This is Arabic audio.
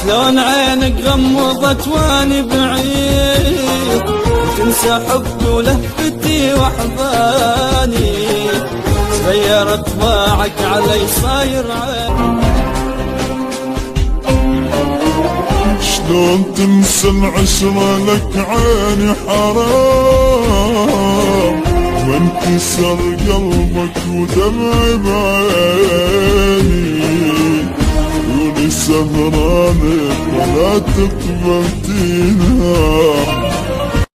شلون عينك غمضت واني بعيد، وتنسى حبي ولهفتي واحضاني، غير طباعك علي صاير عين. شلون تنسى العشرة لك عيني حرام، وانكسر قلبك ودمعي بعيني، عيوني سهرانة ولا تقبل تنام.